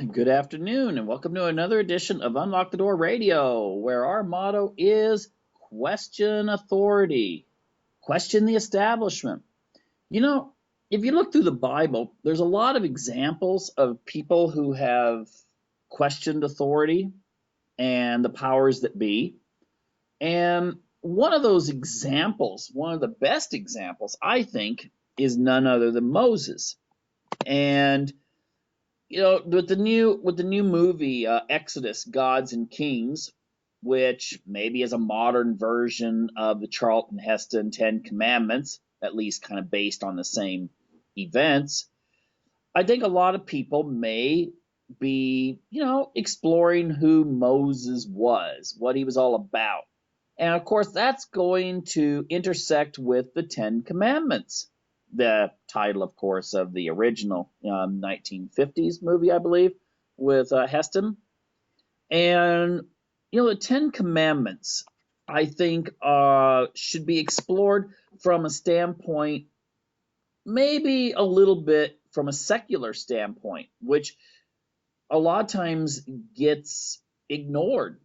Good afternoon, and welcome to another edition of Unlock the Door Radio, where our motto is question authority, question the establishment. You know, if you look through the Bible, there's a lot of examples of people who have questioned authority and the powers that be. And one of those examples, one of the best examples, I think, is none other than Moses. And with the new movie Exodus, Gods and Kings, which maybe is a modern version of the Charlton Heston Ten Commandments, at least kind of based on the same events. I think a lot of people may be, exploring who Moses was, what he was all about. And of course, that's going to intersect with the Ten Commandments, the title, of course, of the original 1950s movie, I believe, with Heston. And, the Ten Commandments, I think, should be explored from a standpoint, maybe a little bit from a secular standpoint, which a lot of times gets ignored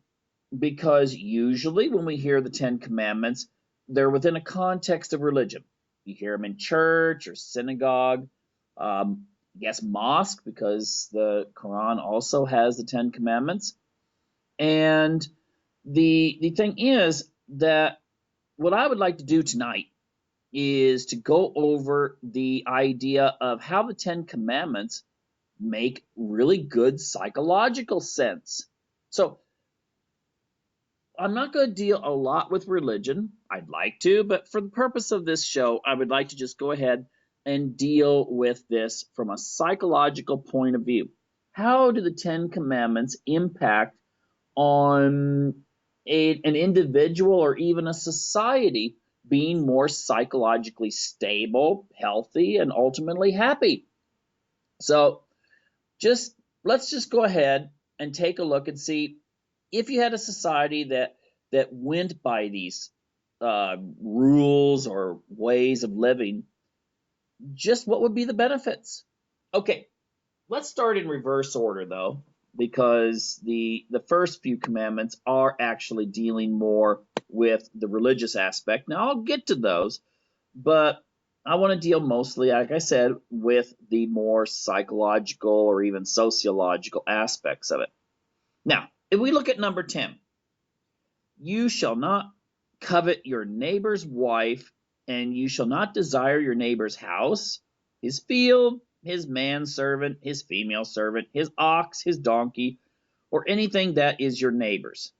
because usually when we hear the Ten Commandments, they're within a context of religion. You hear them in church or synagogue, I guess mosque, because the Quran also has the Ten Commandments. And the thing is that what I would like to do tonight is to go over the idea of how the Ten Commandments make really good psychological sense. So I'm not going to deal a lot with religion. I'd like to, but for the purpose of this show, I would like to just go ahead and deal with this from a psychological point of view. How do the Ten Commandments impact on an individual or even a society being more psychologically stable, healthy, and ultimately happy? So let's just go ahead and take a look and see if you had a society that went by these rules or ways of living, just what would be the benefits? Okay, let's start in reverse order though, because the first few commandments are actually dealing more with the religious aspect. Now I'll get to those, but I want to deal mostly, like I said, with the more psychological or even sociological aspects of it. Now, if we look at number 10, you shall not covet your neighbor's wife, and you shall not desire your neighbor's house, his field, his manservant, his female servant, his ox, his donkey, or anything that is your neighbor's.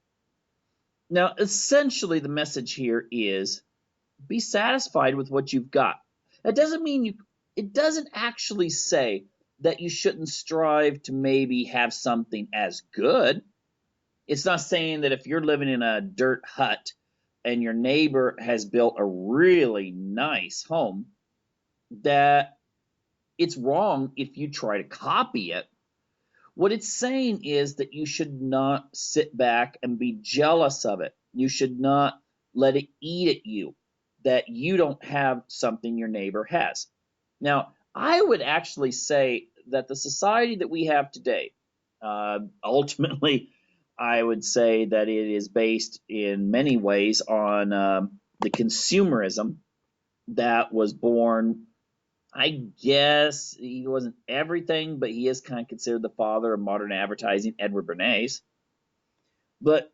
Now, essentially, the message here is be satisfied with what you've got. That doesn't mean it doesn't actually say that you shouldn't strive to maybe have something as good. It's not saying that if you're living in a dirt hut and your neighbor has built a really nice home, that it's wrong if you try to copy it. What it's saying is that you should not sit back and be jealous of it. You should not let it eat at you that you don't have something your neighbor has. Now, I would actually say that the society that we have today, ultimately, I would say that it is based in many ways on the consumerism that was born. I guess he wasn't everything, but he is kind of considered the father of modern advertising, Edward Bernays. But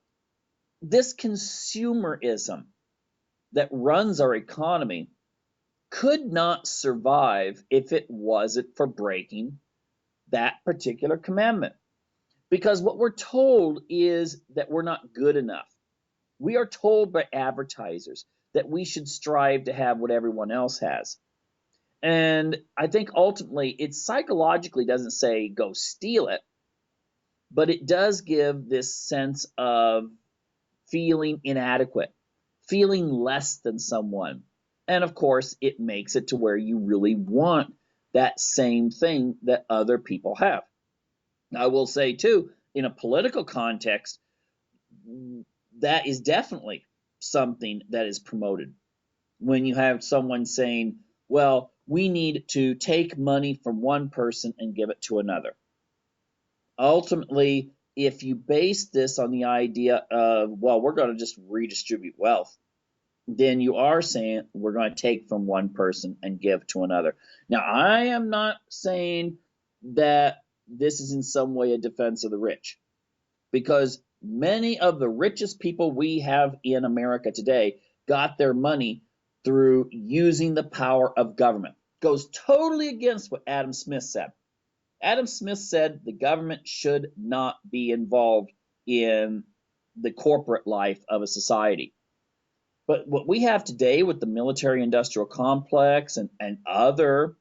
this consumerism that runs our economy could not survive if it wasn't for breaking that particular commandment. Because what we're told is that we're not good enough. We are told by advertisers that we should strive to have what everyone else has. And I think ultimately it psychologically doesn't say go steal it, but it does give this sense of feeling inadequate, feeling less than someone. And of course, it makes it to where you really want that same thing that other people have. I will say, too, in a political context, that is definitely something that is promoted. When you have someone saying, well, we need to take money from one person and give it to another. Ultimately, if you base this on the idea of, well, we're going to just redistribute wealth, then you are saying we're going to take from one person and give to another. Now, I am not saying that this is in some way a defense of the rich, because many of the richest people we have in America today got their money through using the power of government. Goes totally against what Adam Smith said. Adam Smith said the government should not be involved in the corporate life of a society. But what we have today with the military industrial complex and other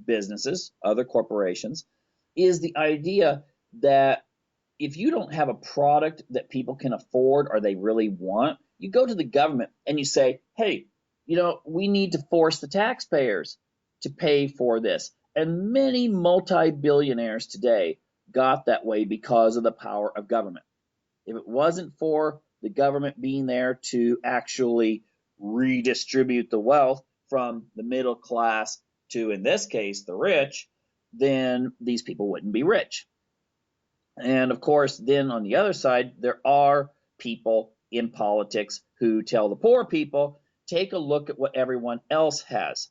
businesses, other corporations, is the idea that if you don't have a product that people can afford or they really want, you go to the government and you say, hey, we need to force the taxpayers to pay for this. And many multi-billionaires today got that way because of the power of government. If it wasn't for the government being there to actually redistribute the wealth from the middle class to, in this case, the rich, then these people wouldn't be rich. And of course, then on the other side, there are people in politics who tell the poor people, take a look at what everyone else has.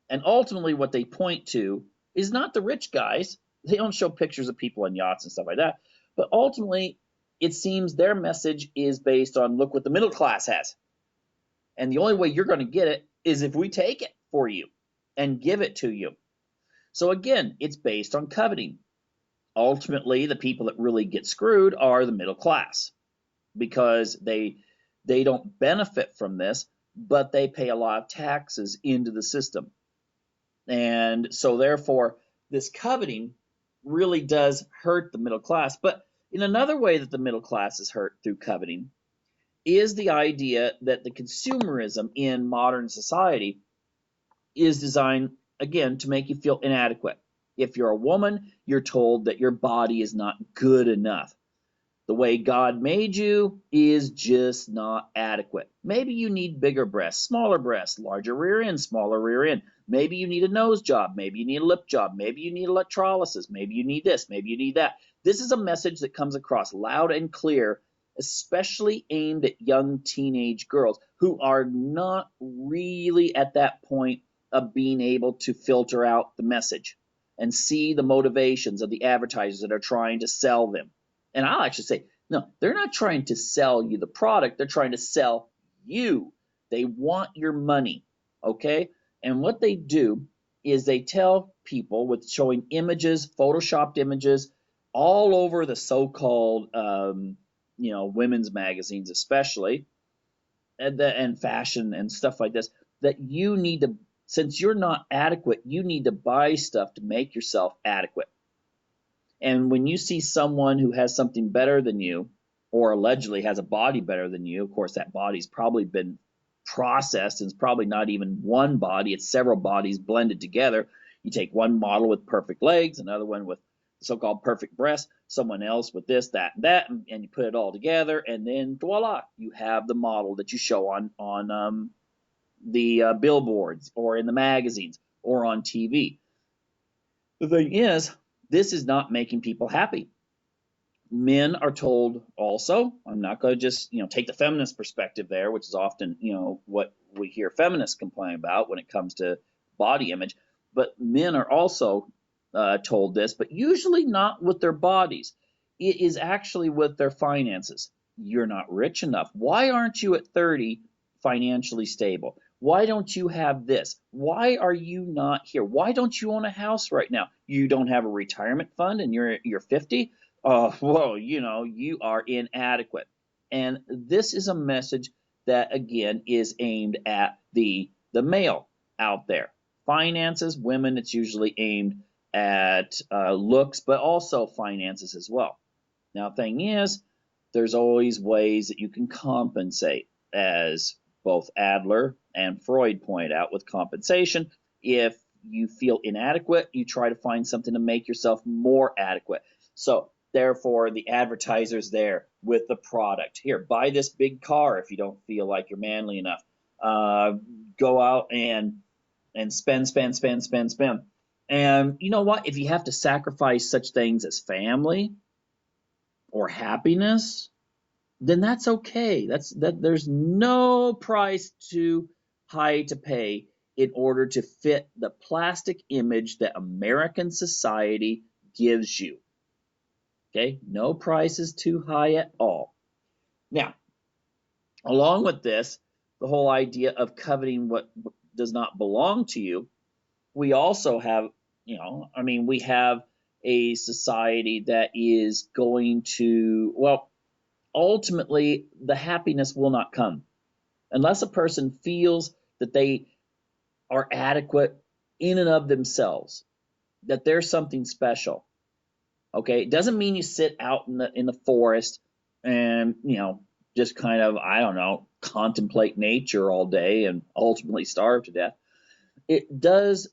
And ultimately, what they point to is not the rich guys. They don't show pictures of people on yachts and stuff like that. But ultimately, it seems their message is based on, look what the middle class has. And the only way you're going to get it is if we take it for you and give it to you. So again, it's based on coveting. Ultimately, the people that really get screwed are the middle class, because they don't benefit from this, but they pay a lot of taxes into the system. And so therefore, this coveting really does hurt the middle class. But in another way that the middle class is hurt through coveting is the idea that the consumerism in modern society is designed, again, to make you feel inadequate. If you're a woman, you're told that your body is not good enough. The way God made you is just not adequate. Maybe you need bigger breasts, larger rear end, smaller rear end. Maybe you need a nose job. Maybe you need a lip job. Maybe you need electrolysis. Maybe you need this. Maybe you need that. This is a message that comes across loud and clear, especially aimed at young teenage girls who are not really at that point of being able to filter out the message and see the motivations of the advertisers that are trying to sell them. And I'll actually say, no, they're not trying to sell you the product. They're trying to sell you. They want your money, okay? And what they do is they tell people with showing images, photoshopped images, all over the so-called, women's magazines especially, and fashion and stuff like this, that you need to, since you're not adequate, you need to buy stuff to make yourself adequate. And when you see someone who has something better than you, or allegedly has a body better than you, of course, that body's probably been processed, and it's probably not even one body, it's several bodies blended together. You take one model with perfect legs, another one with so-called perfect breasts, someone else with this, that, and that, and you put it all together, and then voila, you have the model that you show on the billboards, or in the magazines, or on TV. The thing is, this is not making people happy. Men are told also, I'm not going to just, take the feminist perspective there, which is often, what we hear feminists complain about when it comes to body image, but men are also told this, but usually not with their bodies. It is actually with their finances. You're not rich enough. Why aren't you at 30 financially stable? Why don't you have this? Why are you not here? Why don't you own a house right now? You don't have a retirement fund and you're 50? Well, you are inadequate. And this is a message that, again, is aimed at the male out there. Finances, women, it's usually aimed at looks, but also finances as well. Now, thing is, there's always ways that you can compensate, as both Adler and Freud point out with compensation. If you feel inadequate, you try to find something to make yourself more adequate. So therefore, the advertiser's there with the product. Here, buy this big car if you don't feel like you're manly enough. Go out and spend. And you know what? If you have to sacrifice such things as family or happiness, then that's okay. That there's no price too high to pay in order to fit the plastic image that American society gives you. Okay? No price is too high at all. Now, along with this, the whole idea of coveting what does not belong to you, we also have, we have a society that is going to, well, ultimately, the happiness will not come unless a person feels that they are adequate in and of themselves, that they're something special. Okay, it doesn't mean you sit out in the forest and just kind of, I don't know, contemplate nature all day and ultimately starve to death. It does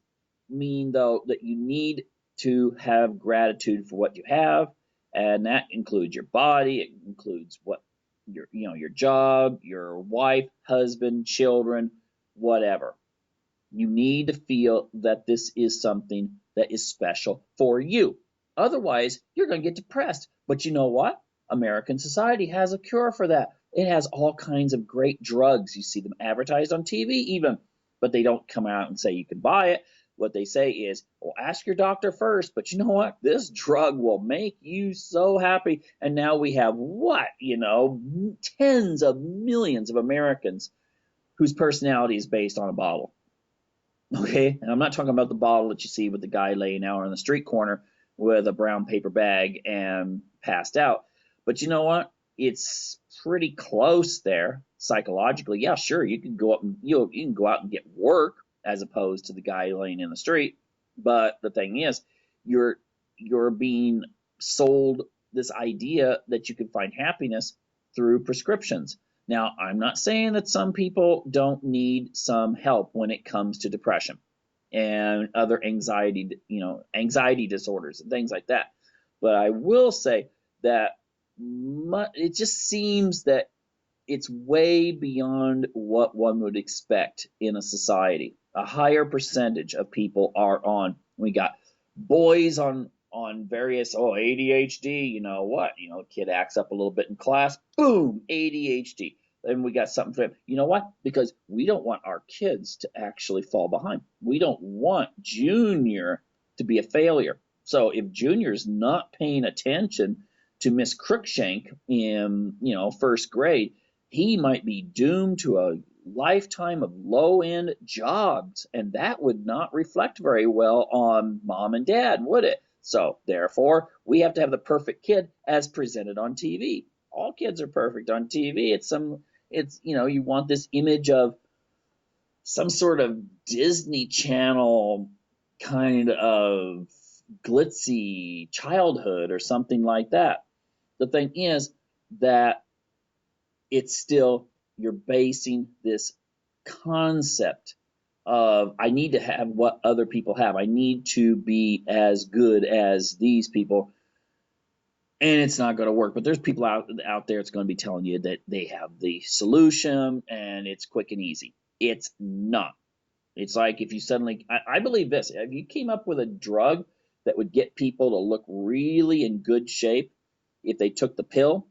mean though that you need to have gratitude for what you have, and that includes your body, it includes what your job, your wife, husband, children, whatever. You need to feel that this is something that is special for you. Otherwise, you're going to get depressed. But you know what? American society has a cure for that. It has all kinds of great drugs. You see them advertised on TV even, but they don't come out and say you can buy it. What they say is, well, ask your doctor first. But you know what? This drug will make you so happy. And now we have what? Tens of millions of Americans whose personality is based on a bottle. Okay, and I'm not talking about the bottle that you see with the guy laying out on the street corner with a brown paper bag and passed out. But you know what? It's pretty close there psychologically. Yeah, sure, you can go up and you can go out and get work as opposed to the guy laying in the street. But the thing is, you're being sold this idea that you can find happiness through prescriptions. Now, I'm not saying that some people don't need some help when it comes to depression and other anxiety disorders and things like that. But I will say that it just seems that it's way beyond what one would expect in a society. A higher percentage of people are on. We got boys on various ADHD. Kid acts up a little bit in class. Boom, ADHD. And we got something for him. You know what? Because we don't want our kids to actually fall behind. We don't want Junior to be a failure. So if Junior's not paying attention to Miss Crookshank in first grade, he might be doomed to a lifetime of low-end jobs, and that would not reflect very well on mom and dad, would it? So therefore, we have to have the perfect kid as presented on TV. All kids are perfect on TV. You want this image of some sort of Disney Channel kind of glitzy childhood or something like that. The thing is that it's still, you're basing this concept of, I need to have what other people have. I need to be as good as these people, and it's not going to work. But there's people out there that's going to be telling you that they have the solution and it's quick and easy. It's not. It's like if you suddenly, I believe this, if you came up with a drug that would get people to look really in good shape if they took the pill,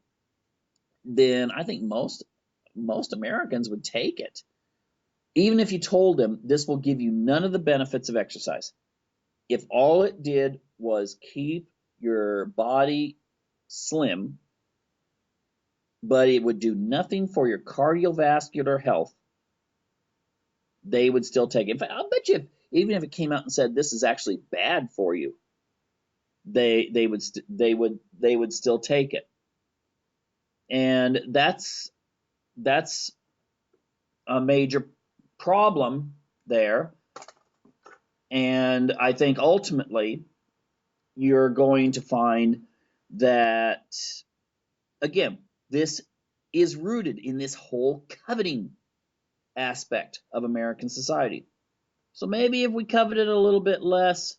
then I think most Americans would take it. Even if you told them this will give you none of the benefits of exercise. If all it did was keep your body slim, but it would do nothing for your cardiovascular health, they would still take it. In fact, I'll bet you, even if it came out and said this is actually bad for you, they would still take it. And that's a major problem there. And I think ultimately you're going to find that, again, this is rooted in this whole coveting aspect of American society. So maybe if we coveted a little bit less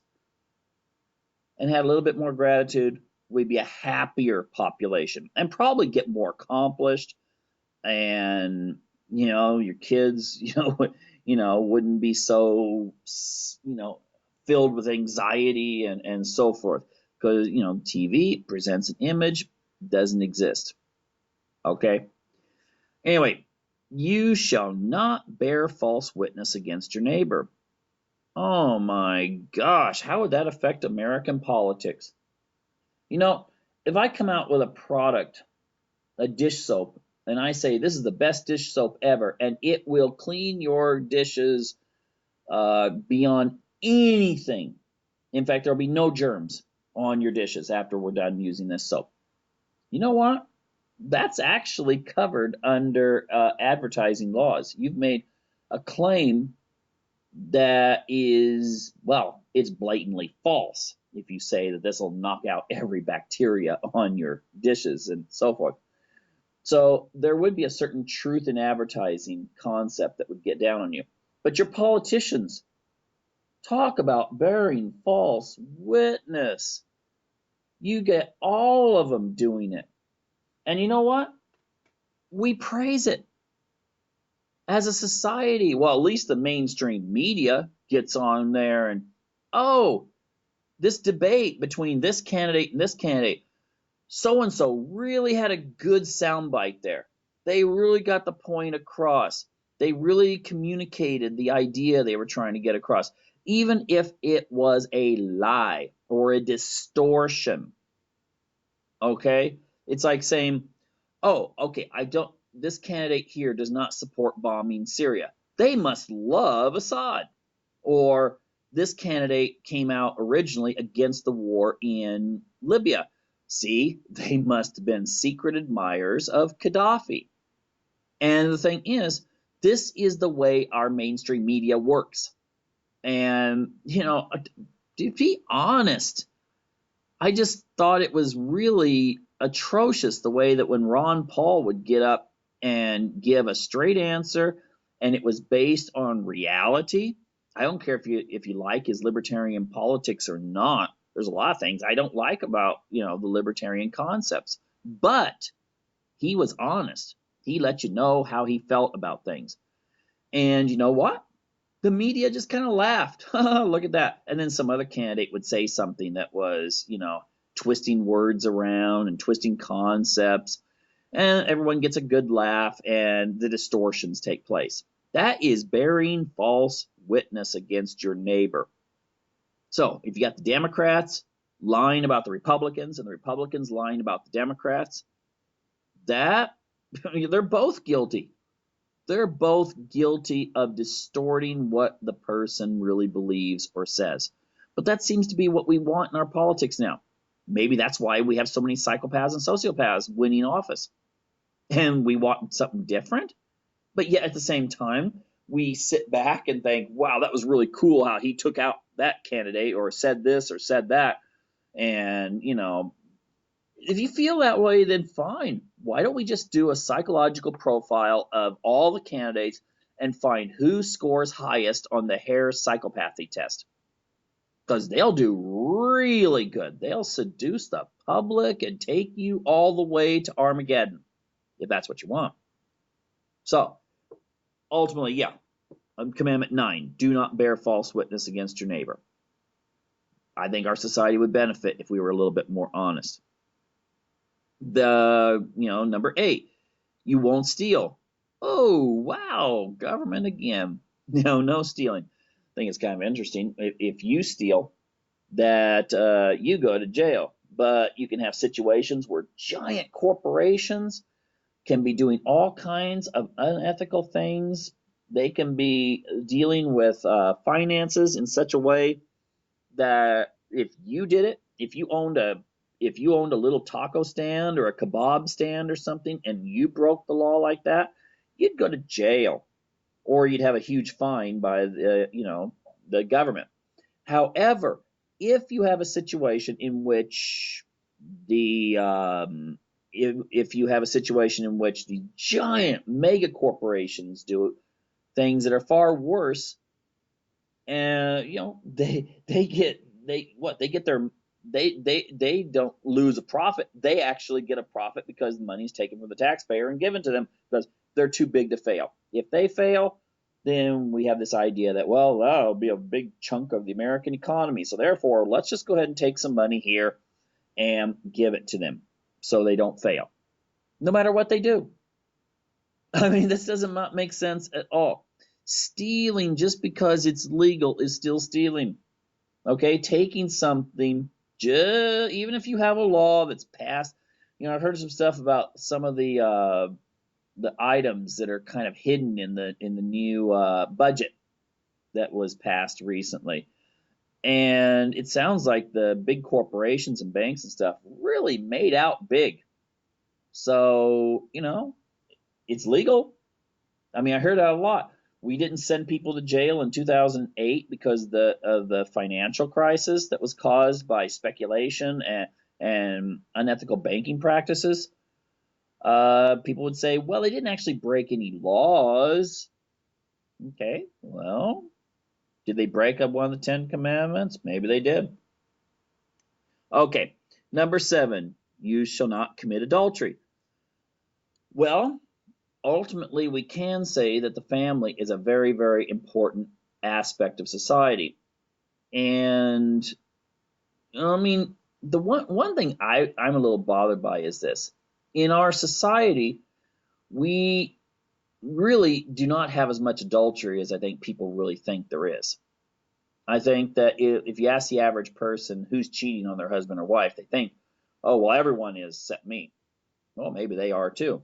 and had a little bit more gratitude, we'd be a happier population and probably get more accomplished, and your kids wouldn't be so filled with anxiety and so forth. Because, TV presents an image, doesn't exist. Okay? Anyway, you shall not bear false witness against your neighbor. Oh my gosh, how would that affect American politics? If I come out with a product, a dish soap, and I say this is the best dish soap ever, and it will clean your dishes beyond anything. In fact, there'll be no germs on your dishes after we're done using this soap. You know what? That's actually covered under advertising laws. You've made a claim that is, well, it's blatantly false if you say that this will knock out every bacteria on your dishes and so forth. So there would be a certain truth in advertising concept that would get down on you. But your politicians talk about bearing false witness. You get all of them doing it. And you know what? We praise it as a society. Well, at least the mainstream media gets on there and, oh, this debate between this candidate and this candidate, so and so really had a good soundbite there. They really got the point across. They really communicated the idea they were trying to get across, even if it was a lie or a distortion. Okay? It's like saying, oh, okay, this candidate here does not support bombing Syria. They must love Assad. Or this candidate came out originally against the war in Libya. See, they must have been secret admirers of Gaddafi. And the thing is, this is the way our mainstream media works. And, to be honest, I just thought it was really atrocious the way that when Ron Paul would get up and give a straight answer and it was based on reality. I don't care if you like his libertarian politics or not. There's a lot of things I don't like about, the libertarian concepts. But he was honest. He let you know how he felt about things. And you know what? The media just kind of laughed. Look at that. And then some other candidate would say something that was, twisting words around and twisting concepts. And everyone gets a good laugh and the distortions take place. That is bearing false witness against your neighbor. So if you got the Democrats lying about the Republicans and the Republicans lying about the Democrats, they're both guilty. They're both guilty of distorting what the person really believes or says. But that seems to be what we want in our politics now. Maybe that's why we have so many psychopaths and sociopaths winning office. And we want something different. But yet at the same time, we sit back and think, wow, that was really cool how he took out that candidate or said this or said that. And, if you feel that way, then fine. Why don't we just do a psychological profile of all the candidates and find who scores highest on the Hare psychopathy test? Because they'll do really good. They'll seduce the public and take you all the way to Armageddon, if that's what you want. So, ultimately, yeah, Commandment 9, do not bear false witness against your neighbor. I think our society would benefit if we were a little bit more honest. Number 8, you won't steal. Oh, wow, government again. No stealing. I think it's kind of interesting. If you steal, that you go to jail. But you can have situations where giant corporations can be doing all kinds of unethical things. They can be dealing with finances in such a way that if you did it, if you owned a little taco stand or a kebab stand or something and you broke the law like that, you'd go to jail or you'd have a huge fine by the government. However, if you have a situation in which the giant mega corporations do things that are far worse, and they don't lose a profit. They actually get a profit because the money's taken from the taxpayer and given to them because they're too big to fail. If they fail, then we have this idea that, well, that'll be a big chunk of the American economy. So therefore, let's just go ahead and take some money here and give it to them so they don't fail, no matter what they do. I mean, this doesn't make sense at all. Stealing just because it's legal is still stealing. Okay, taking something, even if you have a law that's passed. I've heard some stuff about some of the items that are kind of hidden in the new budget that was passed recently. And it sounds like the big corporations and banks and stuff really made out big. So, it's legal. I mean, I heard that a lot. We didn't send people to jail in 2008 because of the financial crisis that was caused by speculation and unethical banking practices. People would say, well, they didn't actually break any laws. Okay, well, did they break up one of the 10 Commandments? Maybe they did. Okay, number 7, you shall not commit adultery. Well, ultimately, we can say that the family is a very, very important aspect of society. And I mean, the one thing I'm a little bothered by is this. In our society, we really do not have as much adultery as I think people really think there is. I think that if you ask the average person who's cheating on their husband or wife, they think, oh, well, everyone is except me. Well, maybe they are too.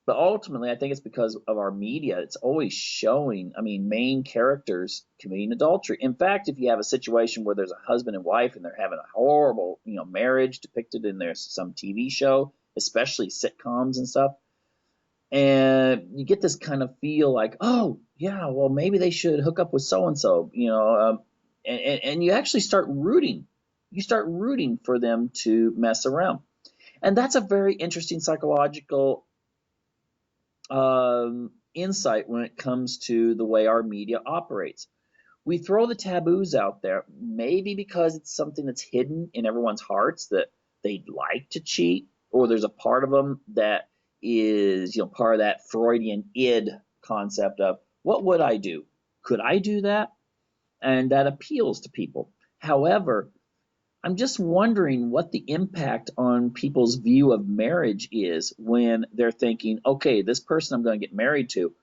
But ultimately, I think it's because of our media. It's always showing, main characters committing adultery. In fact, if you have a situation where there's a husband and wife and they're having a horrible, marriage depicted in some TV show, especially sitcoms and stuff, and you get this kind of feel like, oh, yeah, well, maybe they should hook up with so-and-so, and you actually start rooting. You start rooting for them to mess around. And that's a very interesting psychological insight when it comes to the way our media operates. We throw the taboos out there, maybe because it's something that's hidden in everyone's hearts that they'd like to cheat, or there's a part of them that is, part of that Freudian id concept of what would I do? Could I do that? And that appeals to people. However, I'm just wondering what the impact on people's view of marriage is when they're thinking, okay, this person I'm going to get married to,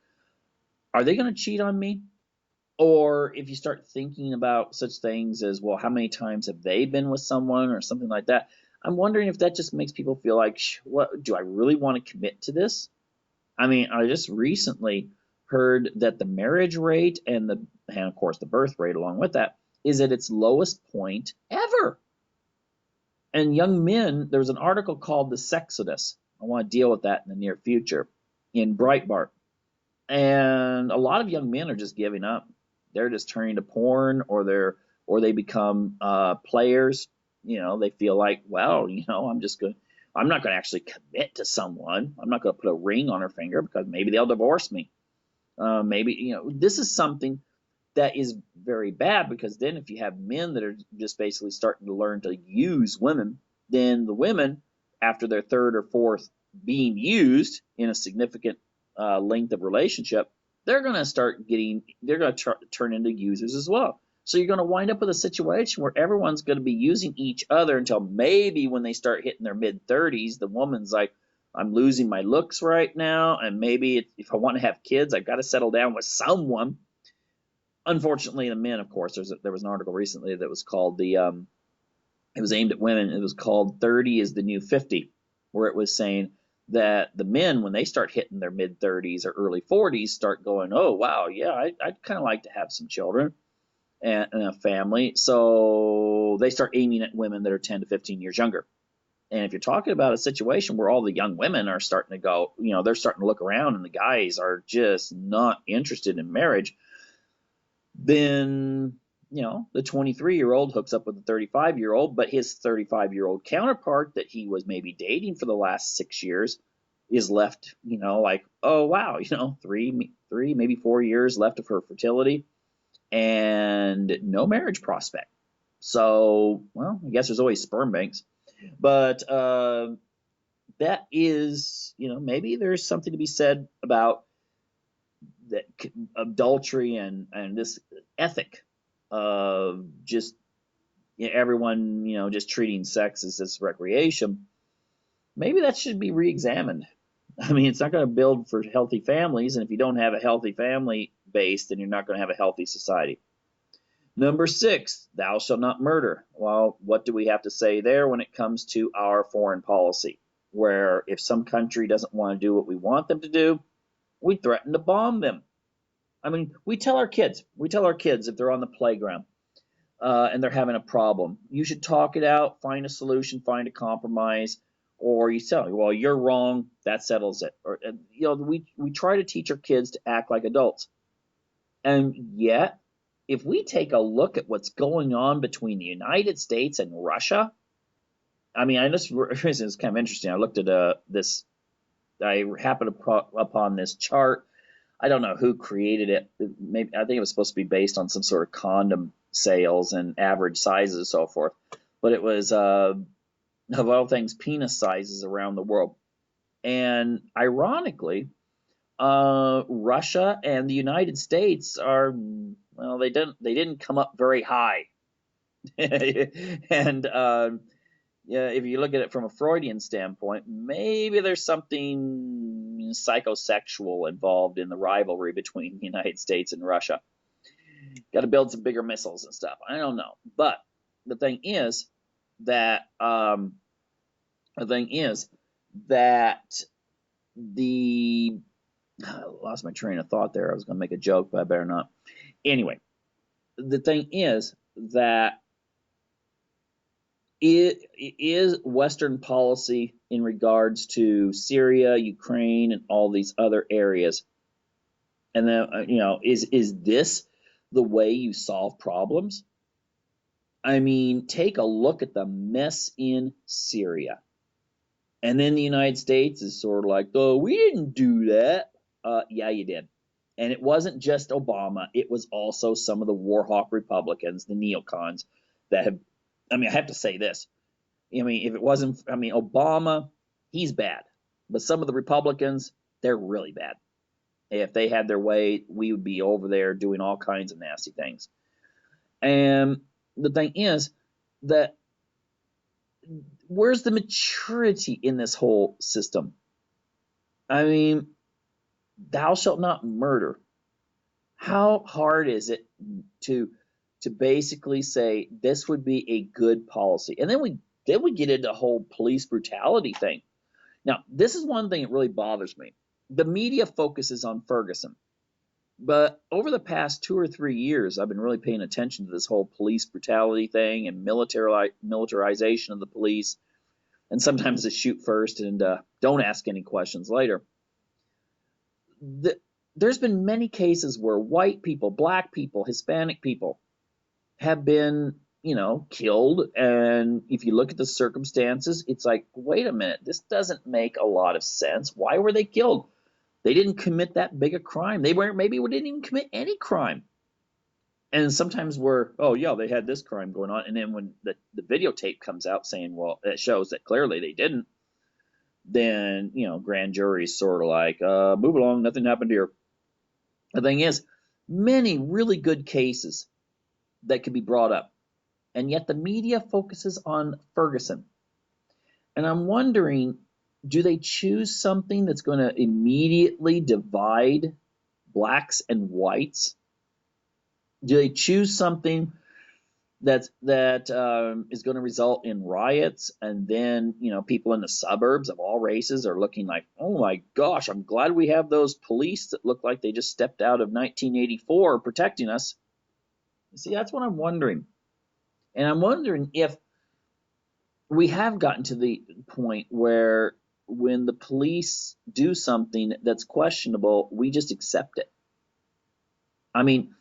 are they going to cheat on me? Or if you start thinking about such things as, well, how many times have they been with someone or something like that? I'm wondering if that just makes people feel like, what, do I really want to commit to this? I just recently heard that the marriage rate and of course the birth rate along with that is at its lowest point ever. And young men, there was an article called The Sexodus. I want to deal with that in the near future in Breitbart. And a lot of young men are just giving up. They're just turning to porn, or they become players. They feel like, well, I'm not going to actually commit to someone. I'm not going to put a ring on her finger because maybe they'll divorce me. Maybe, this is something that is very bad, because then if you have men that are just basically starting to learn to use women, then the women, after their third or fourth being used in a significant length of relationship, they're going to turn into users as well. So you're going to wind up with a situation where everyone's going to be using each other until maybe when they start hitting their mid-30s, the woman's like, I'm losing my looks right now, and maybe if I want to have kids, I've got to settle down with someone. Unfortunately, the men, of course, there was an article recently that was called it was aimed at women. It was called 30 is the New 50, where it was saying that the men, when they start hitting their mid-30s or early 40s, start going, oh, wow, yeah, I'd kind of like to have some children and a family. So they start aiming at women that are 10 to 15 years younger. And if you're talking about a situation where all the young women are starting to go, they're starting to look around and the guys are just not interested in marriage, then the 23-year-old hooks up with a 35-year-old, but his 35-year-old counterpart that he was maybe dating for the last 6 years is left, like, oh wow, 3 maybe 4 years left of her fertility and no marriage prospect. So, well, I guess there's always sperm banks, but that is, maybe there's something to be said about that adultery and this ethic of just everyone, just treating sex as this recreation, maybe that should be re-examined. I mean, it's not going to build for healthy families, and if you don't have a healthy family base, then you're not going to have a healthy society. Number 6, thou shalt not murder. Well, what do we have to say there when it comes to our foreign policy? Where if some country doesn't want to do what we want them to do, we threaten to bomb them. I mean, we tell our kids if they're on the playground and they're having a problem, you should talk it out, find a solution, find a compromise, or you tell them, well, you're wrong, that settles it. Or we try to teach our kids to act like adults, and yet if we take a look at what's going on between the United States and Russia, I mean, it's kind of interesting. I looked at this. I happened upon this chart. I don't know who created it. Maybe I think it was supposed to be based on some sort of condom sales and average sizes and so forth. But it was of all things penis sizes around the world. And ironically, Russia and the United States are, well, they didn't come up very high. And yeah, if you look at it from a Freudian standpoint, maybe there's something psychosexual involved in the rivalry between the United States and Russia. Got to build some bigger missiles and stuff. I don't know, but the thing is that the I lost my train of thought there. I was going to make a joke, but I better not. Anyway, the thing is that it is Western policy in regards to Syria, Ukraine, and all these other areas. And then, is this the way you solve problems? I mean, take a look at the mess in Syria. And then the United States is sort of like, oh, we didn't do that. Yeah, you did. And it wasn't just Obama. It was also some of the war hawk Republicans, the neocons, that have, I mean, I have to say this. I mean, if it wasn't, I mean, Obama, he's bad. But some of the Republicans, they're really bad. If they had their way, we would be over there doing all kinds of nasty things. And the thing is that where's the maturity in this whole system? I mean, thou shalt not murder. How hard is it to basically say this would be a good policy? And then we get into the whole police brutality thing. Now, this is one thing that really bothers me. The media focuses on Ferguson. But over the past 2 or 3 years, I've been really paying attention to this whole police brutality thing and militarization of the police. And sometimes they shoot first and don't ask any questions later. There's been many cases where white people, black people, Hispanic people have been, killed. And if you look at the circumstances, it's like, wait a minute, this doesn't make a lot of sense. Why were they killed? They didn't commit that big a crime. Maybe didn't even commit any crime. And sometimes oh yeah, they had this crime going on. And then when the videotape comes out saying, well, it shows that clearly they didn't, then, grand jury's sort of like, move along, nothing happened here. The thing is, many really good cases that could be brought up, and yet the media focuses on Ferguson. And I'm wondering, do they choose something that's going to immediately divide blacks and whites? Do they choose something that is going to result in riots, and then people in the suburbs of all races are looking like, oh my gosh, I'm glad we have those police that look like they just stepped out of 1984 protecting us? See, that's what I'm wondering. And I'm wondering if we have gotten to the point where when the police do something that's questionable, we just accept it. I mean,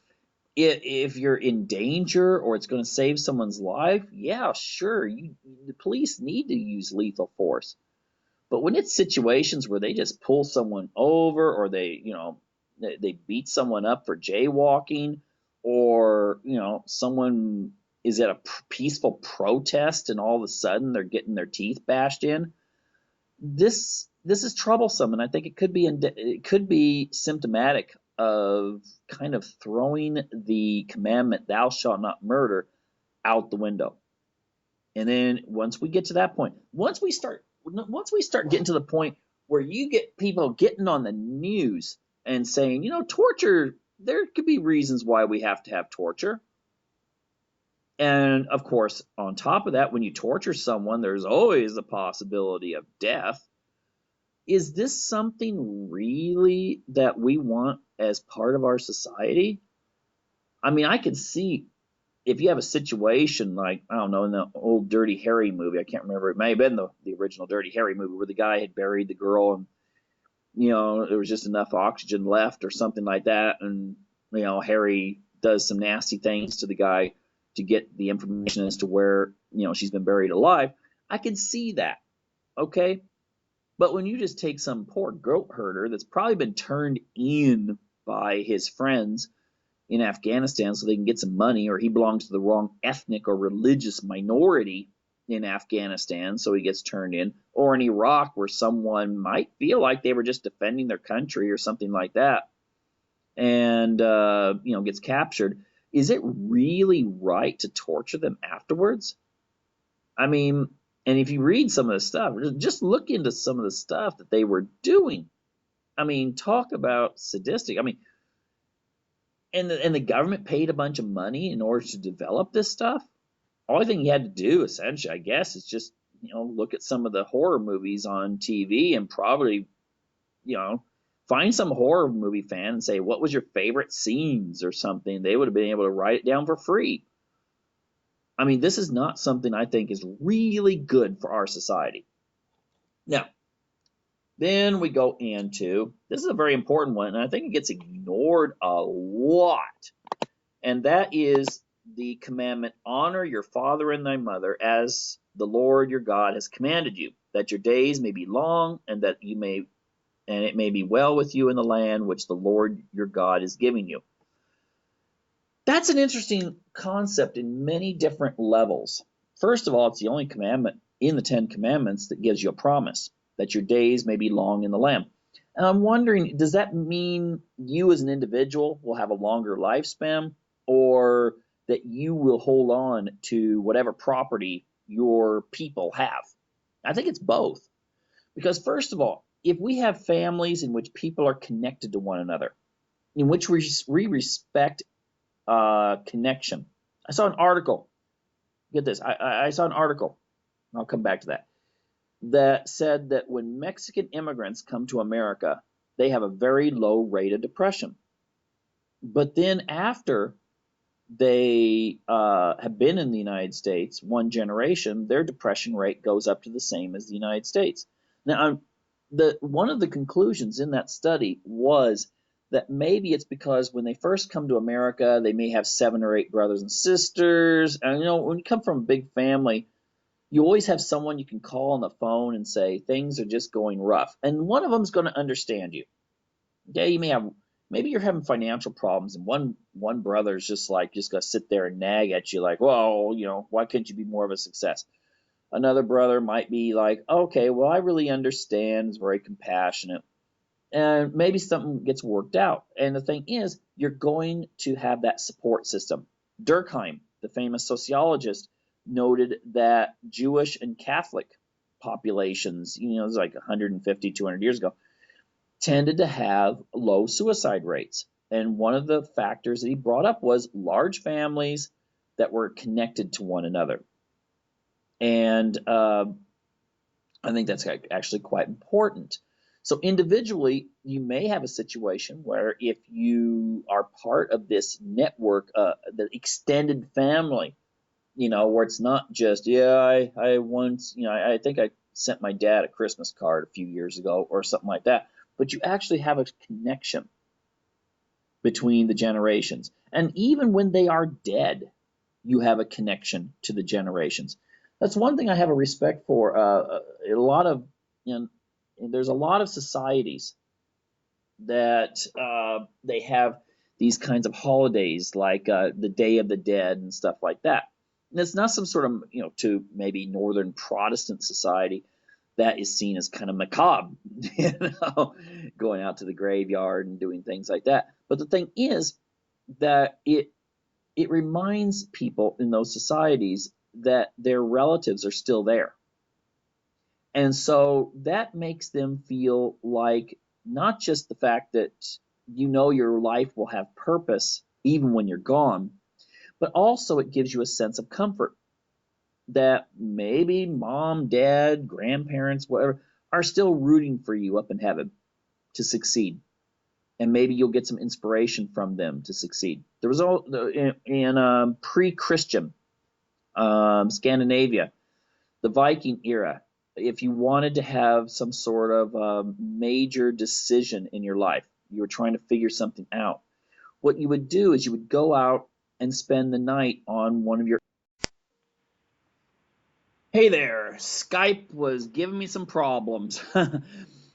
if you're in danger or it's going to save someone's life, yeah, sure, the police need to use lethal force. But when it's situations where they just pull someone over, or they beat someone up for jaywalking, or someone is at a peaceful protest and all of a sudden they're getting their teeth bashed in, this is troublesome, and I think it could be symptomatic of kind of throwing the commandment, thou shalt not murder, out the window. And then once we get to that point, once we start getting to the point where you get people getting on the news and saying, torture, there could be reasons why we have to have torture. And of course, on top of that, when you torture someone, there's always the possibility of death. Is this something really that we want as part of our society? I mean, I can see if you have a situation like, I don't know, in the old Dirty Harry movie, I can't remember, it may have been the original Dirty Harry movie where the guy had buried the girl and, there was just enough oxygen left or something like that. And, Harry does some nasty things to the guy to get the information as to where, she's been buried alive. I can see that. Okay. But when you just take some poor goat herder that's probably been turned in by his friends in Afghanistan so they can get some money, or he belongs to the wrong ethnic or religious minority in Afghanistan, so he gets turned in, or in Iraq where someone might feel like they were just defending their country or something like that, and gets captured. Is it really right to torture them afterwards? I mean, and if you read some of the stuff, just look into some of the stuff that they were doing. I mean, talk about sadistic. I mean, and the government paid a bunch of money in order to develop this stuff. Only thing you had to do, essentially, I guess, is just look at some of the horror movies on TV and probably find some horror movie fan and say, what was your favorite scenes or something? They would have been able to write it down for free. I mean, this is not something I think is really good for our society. Now, then we go into, this is a very important one, and I think it gets ignored a lot, and that is the commandment, honor your father and thy mother as the Lord your God has commanded you, that your days may be long, and it may be well with you in the land which the Lord your God is giving you. That's an interesting concept in many different levels. First of all, it's the only commandment in the Ten Commandments that gives you a promise that your days may be long in the land. And I'm wondering, does that mean you as an individual will have a longer lifespan, or that you will hold on to whatever property your people have? I think it's both. Because first of all, if we have families in which people are connected to one another, in which we respect connection. I saw an article. Get this. I saw an article. I'll come back to that. That said that when Mexican immigrants come to America, they have a very low rate of depression. But then after they have been in the United States one generation, their depression rate goes up to the same as the United States. Now, one of the conclusions in that study was that maybe it's because when they first come to America, they may have 7 or 8 brothers and sisters. And when you come from a big family, you always have someone you can call on the phone and say things are just going rough, and one of them is going to understand you. Yeah, maybe you're having financial problems, and one brother's just going to sit there and nag at you like, well, why couldn't you be more of a success? Another brother might be like, okay, well, I really understand, is very compassionate, and maybe something gets worked out. And the thing is, you're going to have that support system. Durkheim, the famous sociologist, noted that Jewish and Catholic populations, it was like 150, 200 years ago, tended to have low suicide rates. And one of the factors that he brought up was large families that were connected to one another. And I think that's actually quite important. So individually, you may have a situation where if you are part of this network, the extended family, where it's not just, I once, I think I sent my dad a Christmas card a few years ago or something like that, but you actually have a connection between the generations. And even when they are dead, you have a connection to the generations. That's one thing I have a respect for. There's a lot of societies that they have these kinds of holidays like the Day of the Dead and stuff like that. And it's not some sort of, to maybe Northern Protestant society, that is seen as kind of macabre, you know, going out to the graveyard and doing things like that. But the thing is that it reminds people in those societies that their relatives are still there. And so that makes them feel like not just the fact that your life will have purpose even when you're gone, but also it gives you a sense of comfort that maybe mom, dad, grandparents, whatever, are still rooting for you up in heaven to succeed. And maybe you'll get some inspiration from them to succeed. There was in pre-Christian Scandinavia, the Viking era, if you wanted to have some sort of major decision in your life, you were trying to figure something out, what you would do is you would go out and spend the night on one of your... Hey there, Skype was giving me some problems.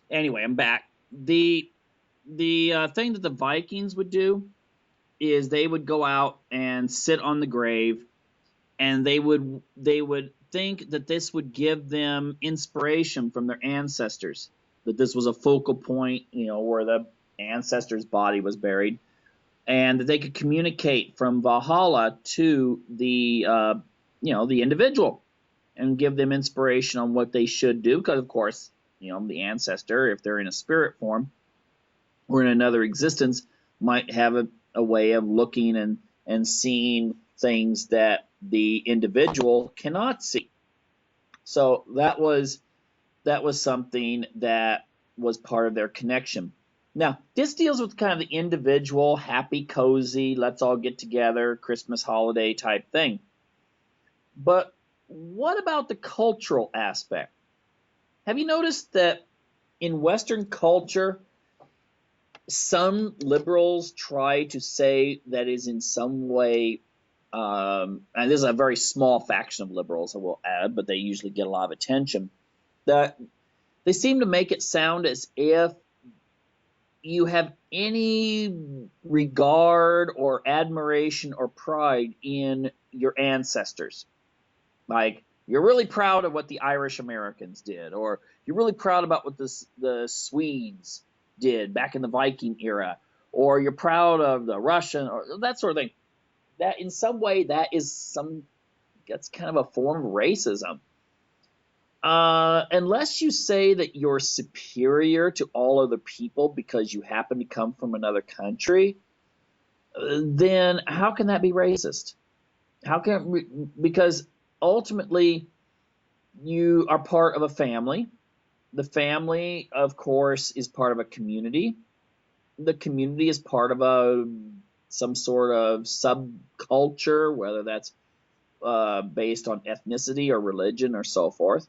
Anyway, I'm back. The thing that the Vikings would do is they would go out and sit on the grave, and they would think that this would give them inspiration from their ancestors, that this was a focal point, where the ancestor's body was buried, and that they could communicate from Valhalla to the individual and give them inspiration on what they should do. Because of course, the ancestor, if they're in a spirit form or in another existence, might have a way of looking and seeing things that the individual cannot see. So that was something that was part of their connection. Now, this deals with kind of the individual, happy, cozy, let's all get together, Christmas holiday type thing. But what about the cultural aspect? Have you noticed that in Western culture, some liberals try to say that is in some way, and this is a very small faction of liberals, I will add, but they usually get a lot of attention, that they seem to make it sound as if you have any regard or admiration or pride in your ancestors. Like, you're really proud of what the Irish Americans did, or you're really proud about what the Swedes did back in the Viking era, or you're proud of the Russian, or that sort of thing. That in some way, that's kind of a form of racism. Unless you say that you're superior to all other people because you happen to come from another country, then how can that be racist? Because ultimately you are part of a family. The family, of course, is part of a community. The community is part of some sort of subculture, whether that's based on ethnicity or religion or so forth.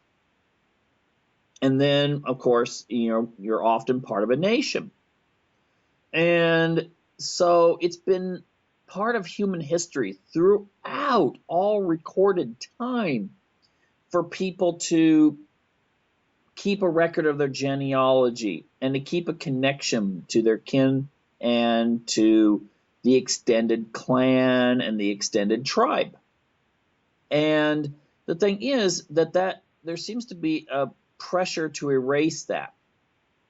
And then, of course, you're often part of a nation. And so it's been part of human history throughout all recorded time for people to keep a record of their genealogy and to keep a connection to their kin and to the extended clan and the extended tribe. And the thing is that there seems to be a pressure to erase that.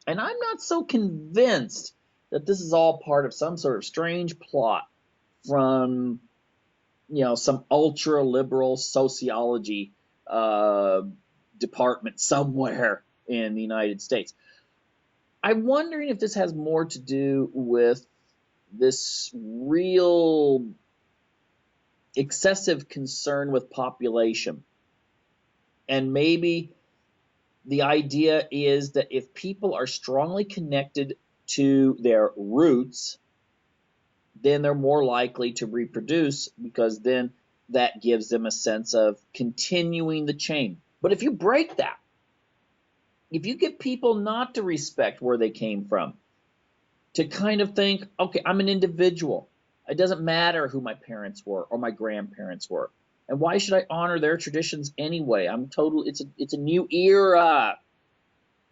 And I'm not so convinced that this is all part of some sort of strange plot from some ultra liberal sociology department somewhere in the United States. I'm wondering if this has more to do with this real excessive concern with population. And maybe the idea is that if people are strongly connected to their roots, then they're more likely to reproduce, because then that gives them a sense of continuing the chain. But if you break that, if you get people not to respect where they came from, to kind of think, okay, I'm an individual. It doesn't matter who my parents were or my grandparents were. And why should I honor their traditions anyway? It's a new era.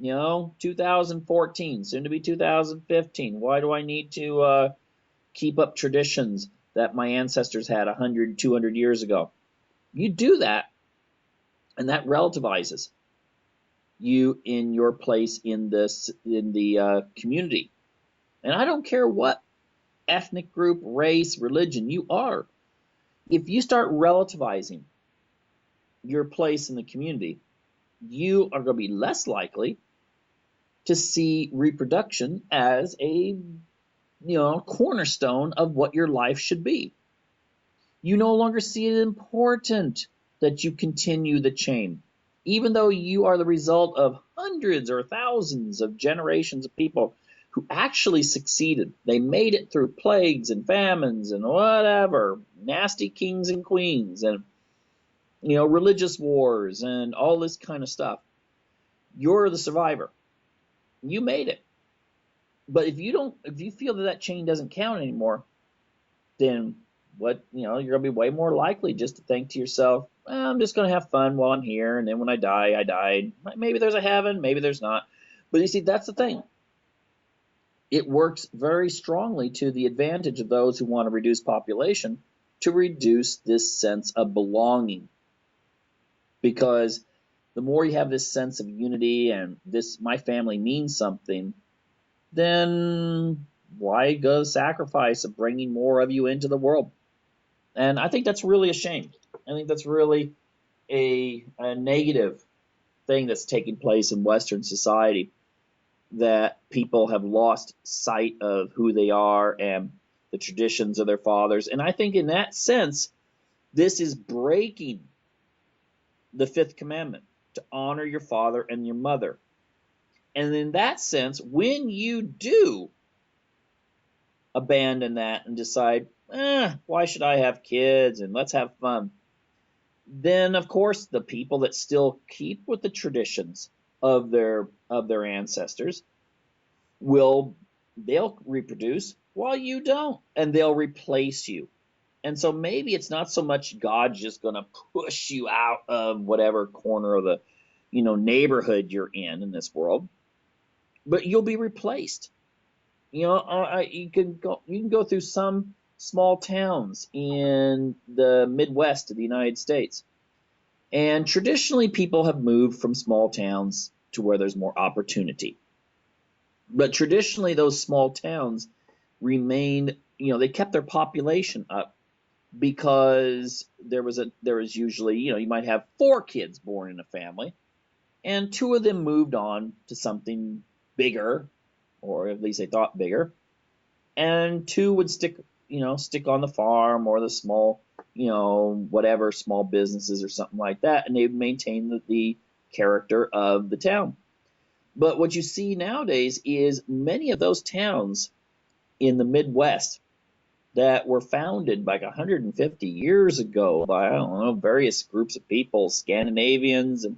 2014, soon to be 2015. Why do I need to keep up traditions that my ancestors had 100, 200 years ago? You do that, and that relativizes. you in your place in the community. And I don't care what ethnic group, race, religion you are. If you start relativizing your place in the community, you are going to be less likely to see reproduction as a cornerstone of what your life should be. You no longer see it important that you continue the chain, even though you are the result of hundreds or thousands of generations of people who actually succeeded. They made it through plagues and famines and whatever, nasty kings and queens and religious wars and all this kind of stuff. You're the survivor. You made it. But if you feel that chain doesn't count anymore, then you're going to be way more likely just to think to yourself, well, I'm just going to have fun while I'm here, and then when I die, I died. Maybe there's a heaven, maybe there's not. But you see, that's the thing. It works very strongly to the advantage of those who want to reduce population, to reduce this sense of belonging. Because the more you have this sense of unity and this, my family means something, then why go sacrifice of bringing more of you into the world? And I think that's really a shame. I think that's really a negative thing that's taking place in Western society, that people have lost sight of who they are and the traditions of their fathers. And I think in that sense, this is breaking the fifth commandment, to honor your father and your mother. And in that sense, when you do abandon that and decide, why should I have kids and let's have fun, then of course the people that still keep with the traditions of their ancestors they'll reproduce while you don't, and they'll replace you. And so maybe it's not so much God's just going to push you out of whatever corner of the neighborhood you're in this world, but you'll be replaced. You can go through some small towns in the Midwest of the United States, and traditionally people have moved from small towns to where there's more opportunity. But traditionally those small towns remained, they kept their population up, because there was usually, you might have 4 kids born in a family, and 2 of them moved on to something bigger, or at least they thought bigger, and 2 would stick on the farm or the small, whatever, small businesses or something like that, and they would maintain the character of the town. But what you see nowadays is many of those towns in the Midwest that were founded like 150 years ago by, I don't know, various groups of people, Scandinavians and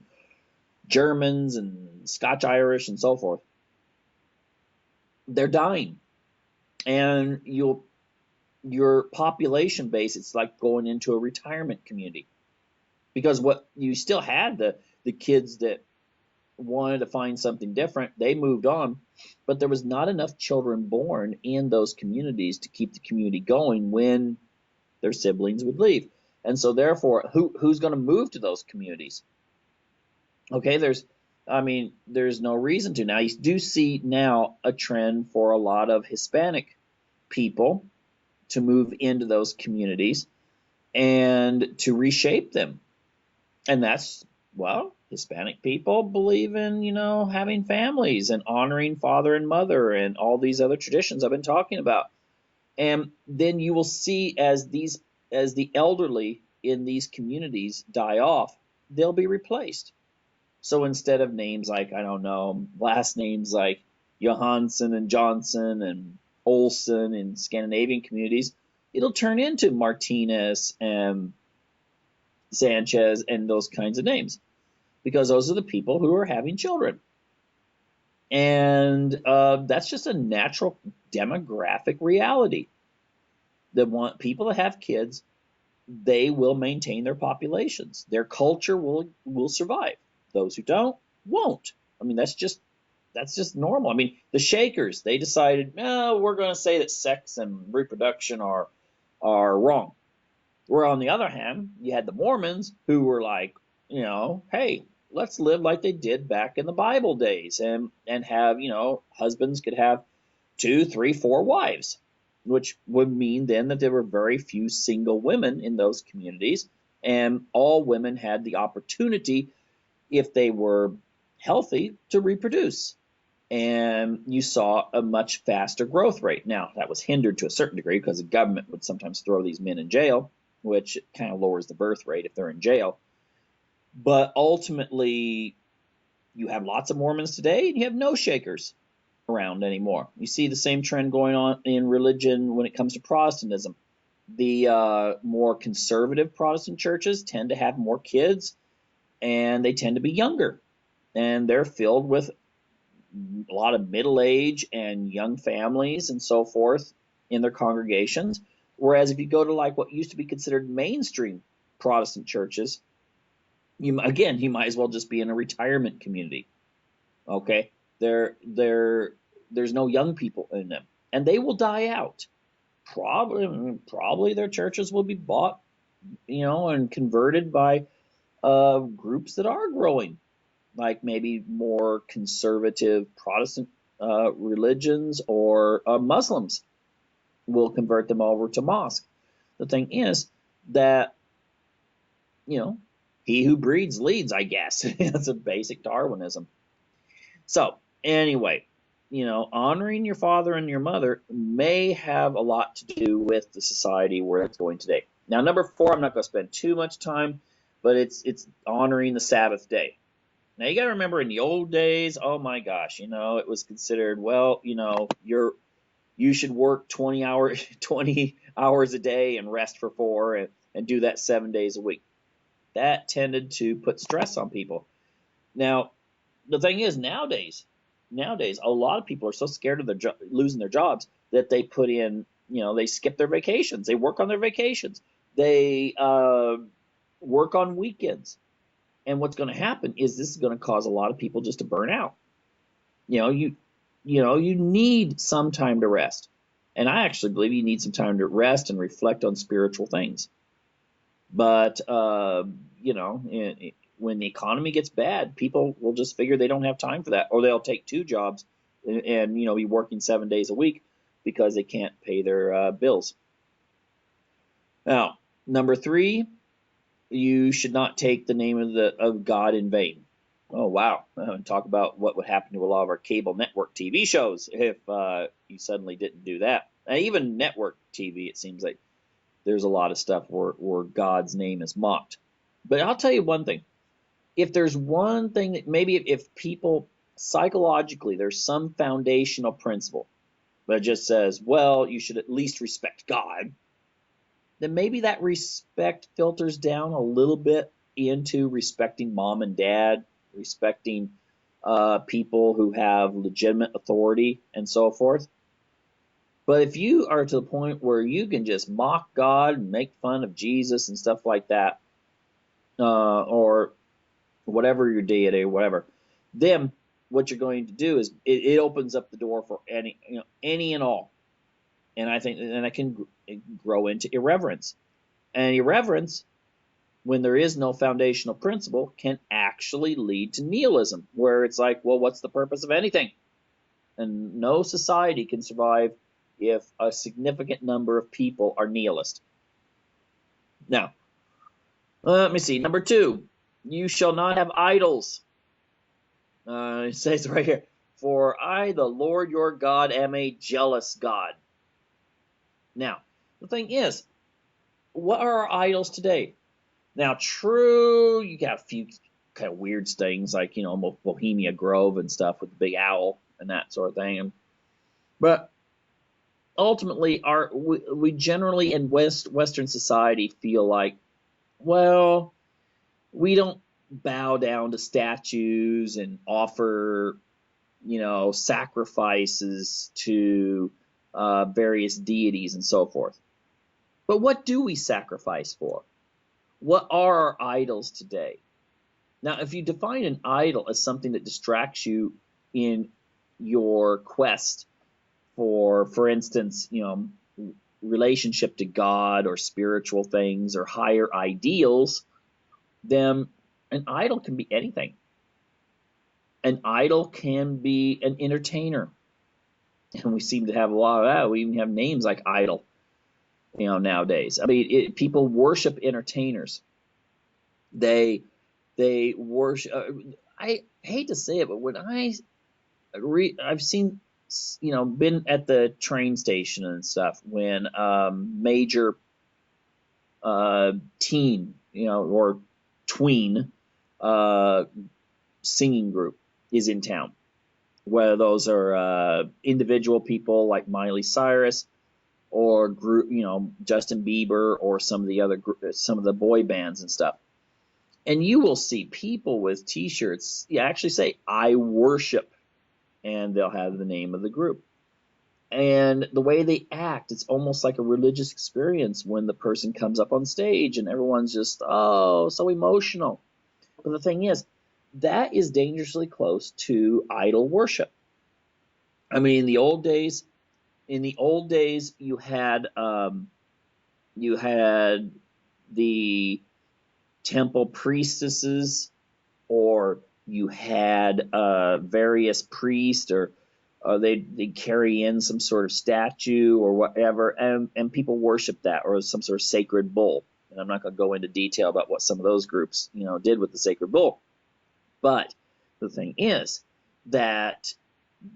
Germans and Scotch-Irish and so forth, they're dying. And your population base, it's like going into a retirement community, because what you still had the kids that wanted to find something different, they moved on, but there was not enough children born in those communities to keep the community going when their siblings would leave. And so therefore, who's going to move to those communities? Okay, there's no reason to. Now you do see now a trend for a lot of Hispanic people to move into those communities and to reshape them. And that's, well, Hispanic people believe in, having families and honoring father and mother and all these other traditions I've been talking about. And then you will see as the elderly in these communities die off, they'll be replaced. So instead of names like, I don't know, last names like Johansson and Johnson and Olson in Scandinavian communities, it'll turn into Martinez and Sanchez and those kinds of names, because those are the people who are having children. And that's just a natural demographic reality. That want people to have kids, they will maintain their populations. Their culture will survive. Those who don't, won't. I mean, that's just normal. I mean, the Shakers, they decided, no, we're going to say that sex and reproduction are wrong. Where on the other hand, you had the Mormons who were like, hey, let's live like they did back in the Bible days, and have, husbands could have two, three, four wives, which would mean then that there were very few single women in those communities, and all women had the opportunity, if they were healthy, to reproduce. And you saw a much faster growth rate. Now, that was hindered to a certain degree because the government would sometimes throw these men in jail, which kind of lowers the birth rate if they're in jail. But ultimately, you have lots of Mormons today, and you have no Shakers around anymore. You see the same trend going on in religion when it comes to Protestantism. The more conservative Protestant churches tend to have more kids, and they tend to be younger, and they're filled with a lot of middle age and young families and so forth in their congregations. Whereas if you go to like what used to be considered mainstream Protestant churches, you might as well just be in a retirement community. Okay, there's no young people in them, and they will die out. Probably their churches will be bought, and converted by groups that are growing, like maybe more conservative Protestant religions, or Muslims will convert them over to mosque. The thing is that, he who breeds leads, I guess. That's a basic Darwinism. So anyway, honoring your father and your mother may have a lot to do with the society where it's going today. Now, number 4, I'm not going to spend too much time, but it's honoring the Sabbath day. Now, you got to remember, in the old days, oh my gosh, it was considered, well, you should work 20 hours a day and rest for 4, and do that 7 days a week. That tended to put stress on people. Now, the thing is, nowadays, a lot of people are so scared of losing their jobs that they put in, they skip their vacations. They work on their vacations. They work on weekends. And what's going to happen is this is going to cause a lot of people just to burn out. You need some time to rest. And I actually believe you need some time to rest and reflect on spiritual things. But, when the economy gets bad, people will just figure they don't have time for that, or they'll take 2 jobs and be working 7 days a week because they can't pay their bills. Now, number 3, you should not take the name of God in vain. Oh, wow. Talk about what would happen to a lot of our cable network TV shows if you suddenly didn't do that. Even network TV, it seems like there's a lot of stuff where God's name is mocked. But I'll tell you one thing. If there's one thing that maybe if people psychologically, there's some foundational principle that just says, well, you should at least respect God, then maybe that respect filters down a little bit into respecting mom and dad, respecting people who have legitimate authority and so forth. But if you are to the point where you can just mock God and make fun of Jesus and stuff like that, or whatever your deity or whatever, then what you're going to do is it opens up the door for any and all. And I think that can grow into irreverence. And irreverence, when there is no foundational principle, can actually lead to nihilism, where it's like, well, what's the purpose of anything? And no society can survive if a significant number of people are nihilist. Now, let me see. Number 2, you shall not have idols. It says right here, for I, the Lord your God, am a jealous God. Now, the thing is, what are our idols today? Now, true, you got a few kind of weird things like, Bohemia Grove and stuff with the big owl and that sort of thing. But ultimately, we generally in Western society feel like, well, we don't bow down to statues and offer, sacrifices to various deities and so forth. But what do we sacrifice for? What are our idols today? Now, if you define an idol as something that distracts you in your quest for instance, relationship to God or spiritual things or higher ideals, then an idol can be anything. An idol can be an entertainer, and we seem to have a lot of that. We even have names like idol, nowadays. I mean, people worship entertainers. They worship. I hate to say it, but when I've seen, been at the train station and stuff when major teen, or tween uh, singing group is in town. Whether those are individual people like Miley Cyrus or group, Justin Bieber or some of the boy bands and stuff. And you will see people with T-shirts actually say "I worship," and they'll have the name of the group. And the way they act, it's almost like a religious experience when the person comes up on stage and everyone's just, oh, so emotional. But the thing is, that is dangerously close to idol worship. I mean, in the old days, you had the temple priestesses, or you had various priests, or they'd carry in some sort of statue or whatever, and people worship that, or some sort of sacred bull. And I'm not going to go into detail about what some of those groups, did with the sacred bull. But the thing is that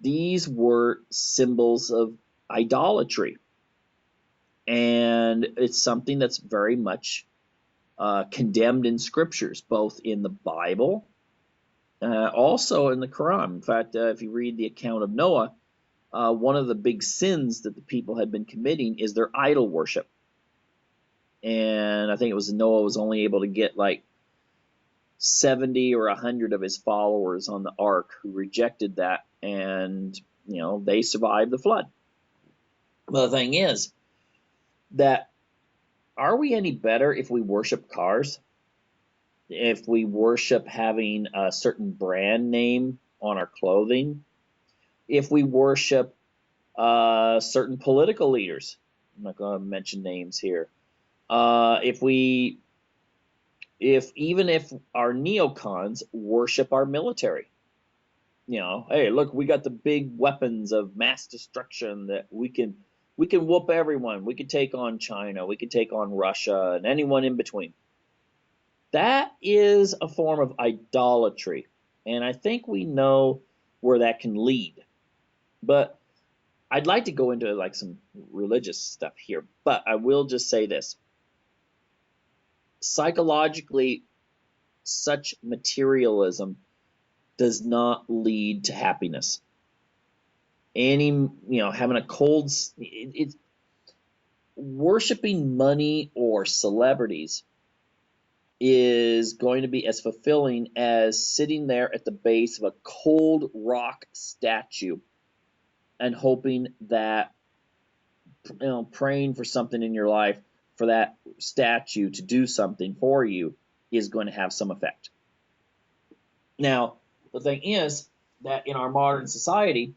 these were symbols of idolatry, and it's something that's very much condemned in scriptures, both in the Bible, also in the Quran. In fact, if you read the account of Noah, one of the big sins that the people had been committing is their idol worship. And I think it was Noah was only able to get like 70 or 100 of his followers on the ark who rejected that, and they survived the flood. Well, the thing is that, are we any better if we worship cars? If we worship having a certain brand name on our clothing? If we worship certain political leaders? I'm not going to mention names here. If our neocons worship our military, hey, look, we got the big weapons of mass destruction that we can whoop everyone. We can take on China. We can take on Russia and anyone in between. That is a form of idolatry, and I think we know where that can lead. But I'd like to go into like some religious stuff here, but I will just say this. Psychologically, such materialism does not lead to happiness. Having a cold, it's worshiping money or celebrities is going to be as fulfilling as sitting there at the base of a cold rock statue and hoping that, praying for something in your life, for that statue to do something for you, is going to have some effect. Now, the thing is that in our modern society,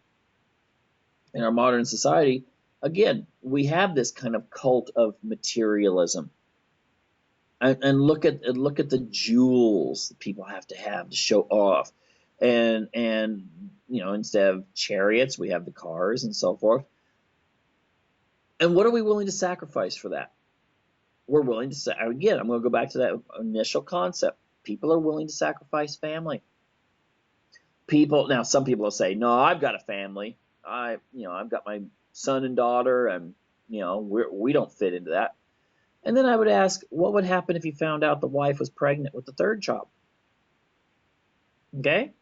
again, we have this kind of cult of materialism. And look at the jewels that people have to show off, and instead of chariots, we have the cars and so forth. And what are we willing to sacrifice for that? We're willing to say, again, I'm going to go back to that initial concept. People are willing to sacrifice family. Now some people will say, no, I've got a family. I've got my son and daughter, and we don't fit into that. And then I would ask, what would happen if you found out the wife was pregnant with the third child? Okay?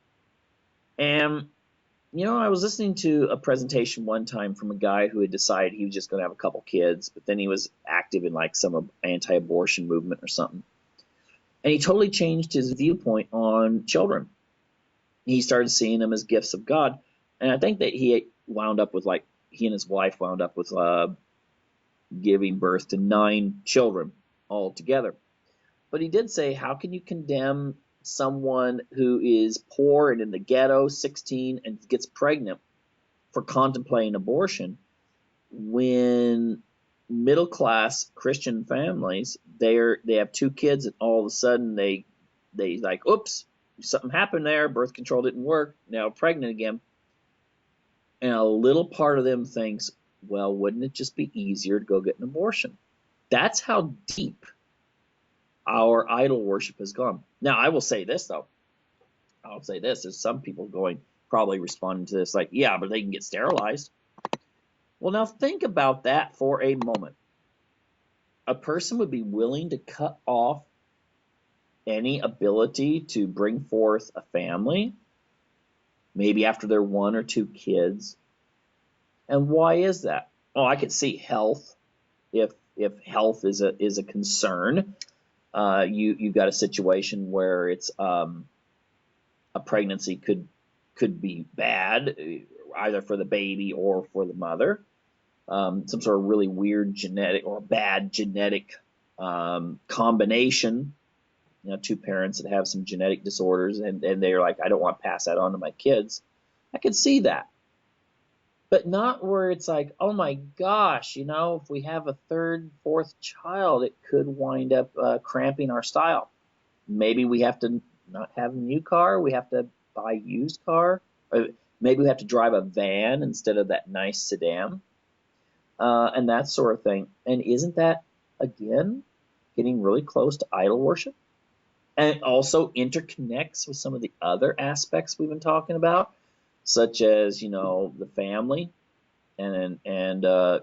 And, I was listening to a presentation one time from a guy who had decided he was just going to have a couple kids, but then he was active in like some anti-abortion movement or something. And he totally changed his viewpoint on children. He started seeing them as gifts of God. And I think that he and his wife wound up with giving birth to 9 children altogether. But he did say, how can you condemn someone who is poor and in the ghetto, 16, and gets pregnant for contemplating abortion, when middle-class Christian families, they have 2 kids, and all of a sudden they like, oops, something happened there, birth control didn't work, now pregnant again. And a little part of them thinks, well, wouldn't it just be easier to go get an abortion? That's how deep our idol worship has gone. Now, I will say this, though. I'll say this. There's some people going, probably responding to this like, yeah, but they can get sterilized. Well, now think about that for a moment. A person would be willing to cut off any ability to bring forth a family, maybe after they're 1 or 2 kids. And why is that? Oh, I could see health. If health is a concern, you've got a situation where it's a pregnancy could be bad, either for the baby or for the mother. Some sort of really weird genetic or bad genetic combination. 2 parents that have some genetic disorders, and they're like, I don't want to pass that on to my kids. I could see that. But not where it's like, oh my gosh, if we have a 3rd, 4th child, it could wind up cramping our style. Maybe we have to not have a new car, we have to buy a used car. Or maybe we have to drive a van instead of that nice sedan, and that sort of thing. And isn't that, again, getting really close to idol worship? And it also interconnects with some of the other aspects we've been talking about, such as, the family and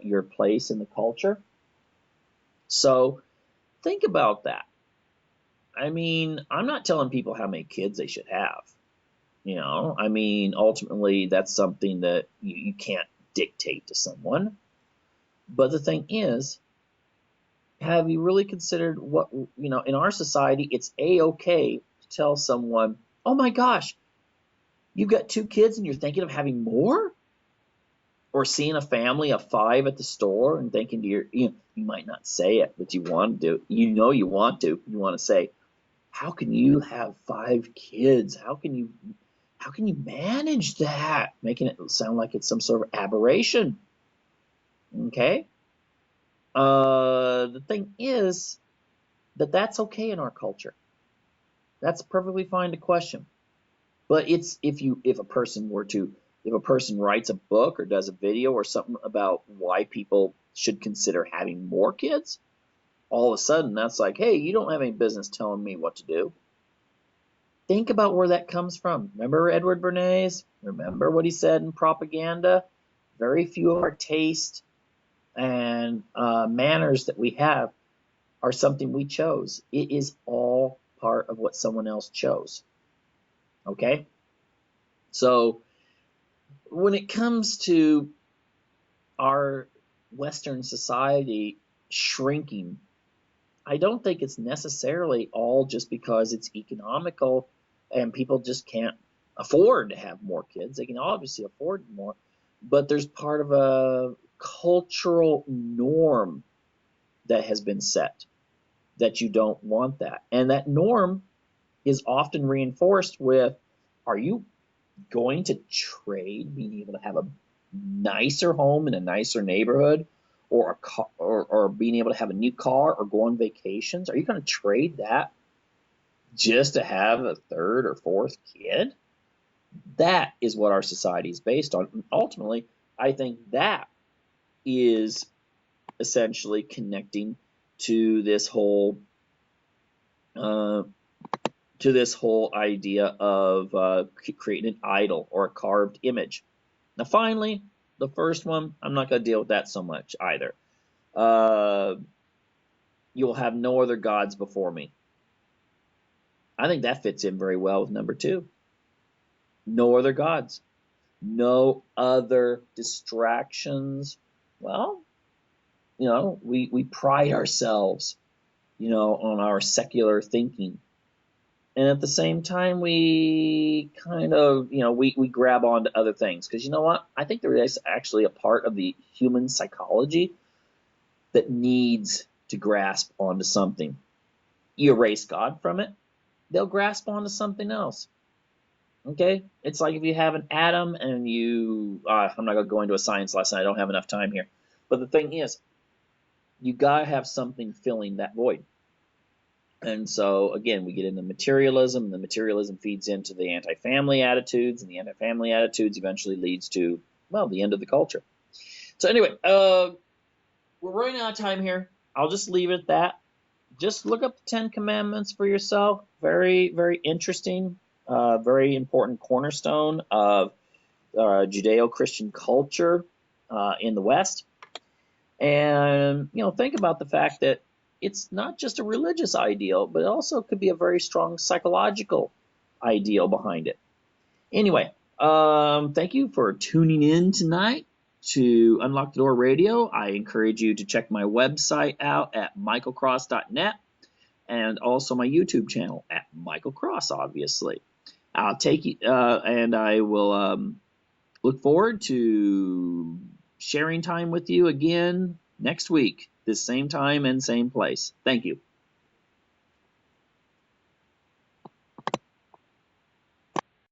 your place in the culture. So think about that. I mean, I'm not telling people how many kids they should have. I mean, ultimately, that's something that you can't dictate to someone. But the thing is, have you really considered what, in our society, it's A-okay to tell someone, oh my gosh, you've got 2 kids and you're thinking of having more? Or seeing a family of 5 at the store and thinking to you might not say it, but you want to. You want to. You want to say, how can you have 5 kids? How can you manage that? Making it sound like it's some sort of aberration. Okay? The thing is that that's okay in our culture. That's perfectly fine to question. But it's if a person writes a book or does a video or something about why people should consider having more kids, all of a sudden that's like, hey, you don't have any business telling me what to do. Think about where that comes from. Remember Edward Bernays? Remember what he said in Propaganda? Very few of our taste and manners that we have are something we chose. It is all part of what someone else chose. Okay? So when it comes to our Western society shrinking, I don't think it's necessarily all just because it's economical and people just can't afford to have more kids. They can obviously afford more, but there's part of a cultural norm that has been set that you don't want that. And that norm is often reinforced with, are you going to trade being able to have a nicer home in a nicer neighborhood, or a car, or being able to have a new car or go on vacations? Are you going to trade that just to have a 3rd or 4th kid? That is what our society is based on. And ultimately, I think that is essentially connecting to this whole idea of creating an idol or a carved image. Now, finally, the first one, I'm not going to deal with that so much either. You will have no other gods before me. I think that fits in very well with number 2. No other gods. No other distractions. Well, we pride ourselves, on our secular thinking. And at the same time, we kind of, we grab onto other things. Because you know what? I think there is actually a part of the human psychology that needs to grasp onto something. You erase God from it, they'll grasp onto something else. Okay? It's like if you have an atom and I'm not going to go into a science lesson, I don't have enough time here. But the thing is, you got to have something filling that void. And so, again, we get into materialism, and the materialism feeds into the anti-family attitudes, and the anti-family attitudes eventually leads to, well, the end of the culture. So anyway, we're running out of time here. I'll just leave it at that. Just look up the Ten Commandments for yourself. Very, very interesting, very important cornerstone of Judeo-Christian culture in the West. And, think about the fact that it's not just a religious ideal, but it also could be a very strong psychological ideal behind it. Anyway, thank you for tuning in tonight to Unlock the Door Radio. I encourage you to check my website out at michaelcross.net and also my YouTube channel at Michael Cross, obviously. I'll take you, and I will look forward to sharing time with you again next week, this same time and same place. Thank you.